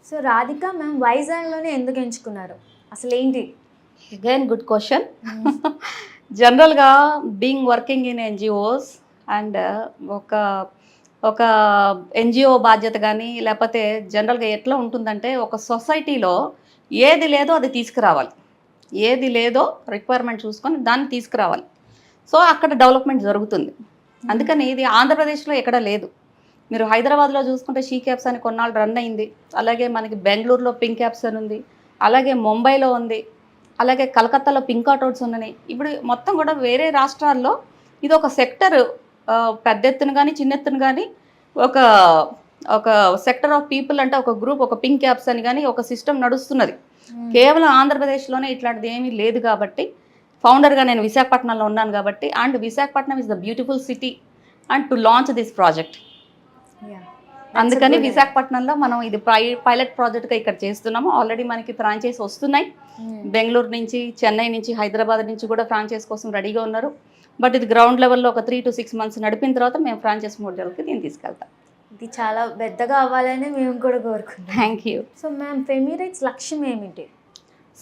So Radhika ma'am వైజాగ్లోనే ఎందుకు ఎంచుకున్నారు? అసలు ఏంటి? Again good question. జనరల్గా being working in NGOs and ఒక ఒక ఎన్జిఓ బాధ్యత కానీ లేకపోతే జనరల్గా ఎట్లా ఉంటుందంటే ఒక సొసైటీలో ఏది లేదో అది తీసుకురావాలి, ఏది లేదో రిక్వైర్మెంట్ చూసుకొని దాన్ని తీసుకురావాలి. సో అక్కడ డెవలప్మెంట్ జరుగుతుంది. అందుకని ఇది ఆంధ్రప్రదేశ్లో ఎక్కడ లేదు. మీరు హైదరాబాద్లో చూసుకుంటే షీ క్యాబ్స్ అని కొన్నాళ్ళు రన్ అయింది, అలాగే మనకి బెంగళూరులో పింక్ క్యాబ్స్ అని ఉంది, అలాగే ముంబైలో ఉంది, అలాగే కలకత్తాలో పింక్ ఆటోస్ ఉన్నాయి. ఇప్పుడు మొత్తం కూడా వేరే రాష్ట్రాల్లో ఇది ఒక సెక్టర్, పెద్ద ఎత్తున కానీ చిన్న ఎత్తున కానీ ఒక ఒక సెక్టర్ ఆఫ్ పీపుల్ అంటే ఒక గ్రూప్, ఒక పింక్ క్యాబ్స్ అని కానీ ఒక సిస్టమ్ నడుస్తున్నది. కేవలం ఆంధ్రప్రదేశ్లోనే ఇట్లాంటిది ఏమీ లేదు కాబట్టి ఫౌండర్గా నేను విశాఖపట్నంలో ఉన్నాను కాబట్టి, and Visakhapatnam is the beautiful city and to launch this project. అందుకని విశాఖపట్నంలో మనం ఇది పైలట్ ప్రాజెక్ట్గా ఇక్కడ చేస్తున్నాము. ఆల్రెడీ మనకి ఫ్రాంచైజ్ వస్తున్నాయి. బెంగళూరు నుంచి, చెన్నై నుంచి, హైదరాబాద్ నుంచి కూడా ఫ్రాంచైజ్ కోసం రెడీగా ఉన్నారు. బట్ ఇది గ్రౌండ్ లెవెల్లో ఒక 3 to 6 months నడిపిన తర్వాత మేము ఫ్రాంచైజ్ మోడల్కి దీన్ని తీసుకెళ్తాం. ఇది చాలా పెద్దగా అవ్వాలని మేము కూడా కోరుకుంటాం. Thank you. సో మ్యామ్ ఫెమిరైట్స్ లక్ష్యం ఏమిటి?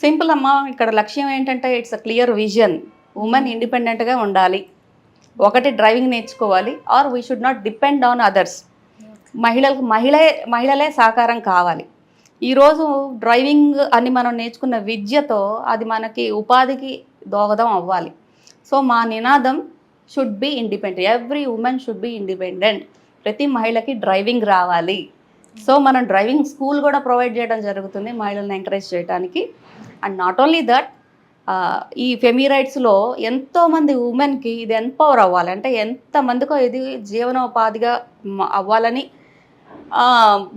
సింపుల్ అమ్మా, ఇక్కడ లక్ష్యం ఏంటంటే it's a clear vision. Women ఇండిపెండెంట్గా ఉండాలి, ఒకటి డ్రైవింగ్ నేర్చుకోవాలి, or we should not depend on others. మహిళలే సహకారం కావాలి. ఈరోజు డ్రైవింగ్ అని మనం నేర్చుకున్న విద్యతో అది మనకి ఉపాధికి దోహదం అవ్వాలి. సో మా నినాదం should be independent, every women should be independent. ప్రతి మహిళకి డ్రైవింగ్ రావాలి. సో మనం డ్రైవింగ్ స్కూల్ కూడా ప్రొవైడ్ చేయడం జరుగుతుంది మహిళలను ఎంకరేజ్ చేయడానికి. అండ్ నాట్ ఓన్లీ దట్, ఈ ఫెమిరైట్స్లో ఎంతోమంది ఉమెన్కి ఇది ఎంపవర్ అవ్వాలి, అంటే ఎంతమందికో ఇది జీవనోపాధిగా అవ్వాలని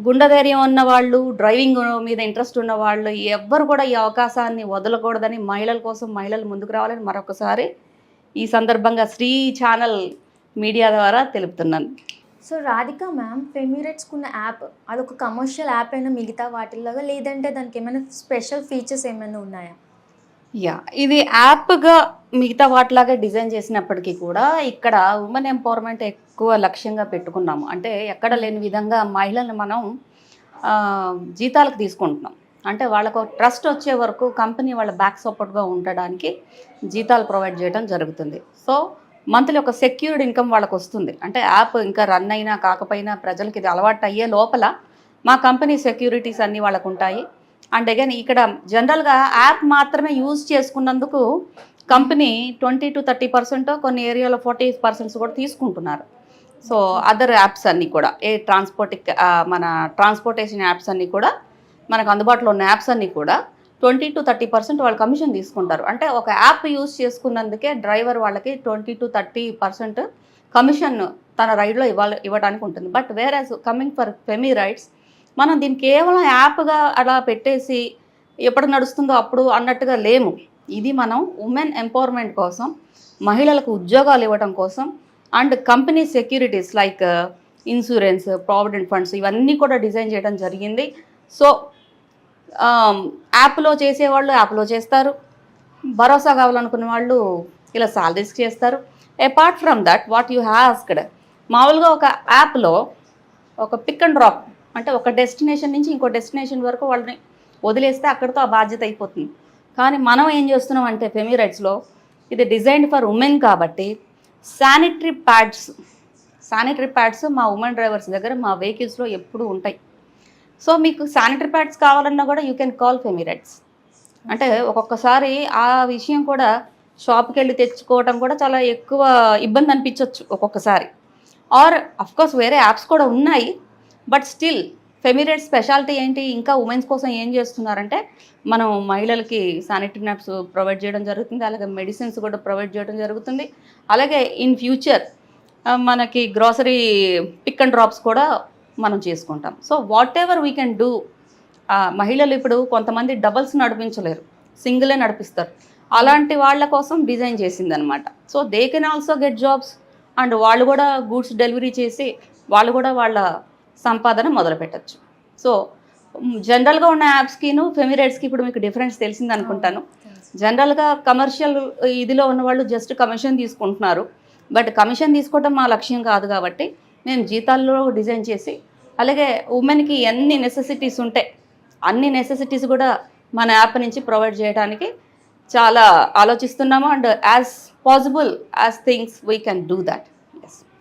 గుండెధైర్యం ఉన్న వాళ్ళు, డ్రైవింగ్ మీద ఇంట్రెస్ట్ ఉన్న వాళ్ళు ఎవ్వరు కూడా ఈ అవకాశాన్ని వదలకూడదని, మహిళల కోసం మహిళలు ముందుకు రావాలని మరొకసారి ఈ సందర్భంగా శ్రీ ఛానల్ మీడియా ద్వారా తెలుపుతున్నాను. సో రాధిక మ్యామ్ ఫెమిరైట్స్కి ఉన్న యాప్ అదొక కమర్షియల్ యాప్ అయినా మిగతా వాటిల్లాగా, లేదంటే దానికి ఏమైనా స్పెషల్ ఫీచర్స్ ఏమైనా ఉన్నాయా? ఇది యాప్గా మిగతా వాటిలాగా డిజైన్ చేసినప్పటికీ కూడా ఇక్కడ ఉమెన్ ఎంపవర్మెంట్ ఎక్కువ లక్ష్యంగా పెట్టుకున్నాము. అంటే ఎక్కడ లేని విధంగా మహిళలను మనం జీతాలకు తీసుకుంటున్నాం. అంటే వాళ్ళకు ట్రస్ట్ వచ్చే వరకు కంపెనీ వాళ్ళ బ్యాక్ సపోర్ట్గా ఉండడానికి జీతాలు ప్రొవైడ్ చేయడం జరుగుతుంది. సో మంత్లీ ఒక సెక్యూర్డ్ ఇన్కమ్ వాళ్ళకు వస్తుంది. అంటే యాప్ ఇంకా రన్ అయినా కాకపోయినా ప్రజలకి ఇది అలవాటు అయ్యే లోపల మా కంపెనీ సెక్యూరిటీస్ అన్నీ వాళ్ళకు ఉంటాయి. అండ్ అగైన్ ఇక్కడ జనరల్గా యాప్ మాత్రమే యూజ్ చేసుకున్నందుకు కంపెనీ 20 to 30%, కొన్ని ఏరియాలో 40% కూడా తీసుకుంటున్నారు. సో అదర్ యాప్స్ అన్నీ కూడా మన ట్రాన్స్పోర్టేషన్ యాప్స్ అన్నీ కూడా మనకు అందుబాటులో ఉన్న యాప్స్ అన్నీ కూడా 20 to 30% వాళ్ళు కమిషన్ తీసుకుంటారు. అంటే ఒక యాప్ యూజ్ చేసుకున్నందుకే డ్రైవర్ వాళ్ళకి 20 to 30% కమిషన్ తన రైడ్లో ఇవ్వడానికి ఉంటుంది. But whereas coming for ఫెమిరైట్స్, మనం దీన్ని కేవలం యాప్గా అలా పెట్టేసి ఎప్పుడు నడుస్తుందో అప్పుడు అన్నట్టుగా లేము. ఇది మనం ఉమెన్ ఎంపవర్మెంట్ కోసం, మహిళలకు ఉద్యోగాలు ఇవ్వడం కోసం, and company securities like insurance, provident funds ఇవన్నీ కూడా డిజైన్ చేయడం జరిగింది. సో యాప్లో చేసేవాళ్ళు యాప్లో చేస్తారు, భరోసా కావాలనుకున్న వాళ్ళు ఇలా సాలరీస్ చేస్తారు. Apart from that what you asked, మామూలుగా ఒక యాప్లో ఒక పిక్ అండ్ డ్రాప్, అంటే ఒక డెస్టినేషన్ నుంచి ఇంకో డెస్టినేషన్ వరకు వాళ్ళని వదిలేస్తే అక్కడితో ఆ బాధ్యత అయిపోతుంది. కానీ మనం ఏం చేస్తున్నాం అంటే ఫెమిరైట్స్లో ఇది డిజైన్డ్ ఫర్ ఉమెన్ కాబట్టి శానిటరీ ప్యాడ్స్ మా ఉమెన్ డ్రైవర్స్ దగ్గర మా వెహికల్స్లో ఎప్పుడూ ఉంటాయి. సో మీకు శానిటరీ ప్యాడ్స్ కావాలన్నా కూడా యూ కెన్ కాల్ ఫెమిరైట్స్. అంటే ఒక్కొక్కసారి ఆ విషయం కూడా షాప్కి వెళ్ళి తెచ్చుకోవడం కూడా చాలా ఎక్కువ ఇబ్బంది అనిపించవచ్చు ఒక్కొక్కసారి. ఆర్ అఫ్కోర్స్ వేరే యాప్స్ కూడా ఉన్నాయి, బట్ స్టిల్ ఫెమిరైట్స్ స్పెషాలిటీ ఏంటి, ఇంకా ఉమెన్స్ కోసం ఏం చేస్తున్నారంటే మనం మహిళలకి శానిటరీ నాప్స్ ప్రొవైడ్ చేయడం జరుగుతుంది, అలాగే మెడిసిన్స్ కూడా ప్రొవైడ్ చేయడం జరుగుతుంది. అలాగే ఇన్ ఫ్యూచర్ మనకి గ్రాసరీ పిక్ అండ్ డ్రాప్స్ కూడా మనం చేసుకుంటాం. So what ever we can do. మహిళలు ఇప్పుడు కొంతమంది డబల్స్ నడిపించలేరు, సింగిలే నడిపిస్తారు. అలాంటి వాళ్ళ కోసం డిజైన్ చేసిందనమాట. So they can also get jobs, and వాళ్ళు కూడా గూడ్స్ డెలివరీ చేసి వాళ్ళు కూడా వాళ్ళ సంపాదన మొదలు పెట్టచ్చు. సో జనరల్గా ఉన్న యాప్స్కిను ఫెమిరైట్స్కి ఇప్పుడు మీకు డిఫరెన్స్ తెలిసింది అనుకుంటాను. జనరల్గా కమర్షియల్ ఇదిలో ఉన్న వాళ్ళు జస్ట్ కమిషన్ తీసుకుంటున్నారు. బట్ కమిషన్ తీసుకోవడం మా లక్ష్యం కాదు కాబట్టి మేము జీతాల్లో డిజైన్ చేసి, అలాగే ఉమెన్కి ఎన్ని నెసెసిటీస్ ఉంటే అన్ని నెసెసిటీస్ కూడా మన యాప్ నుంచి ప్రొవైడ్ చేయడానికి చాలా ఆలోచిస్తున్నాము. And as possible as things we can do that.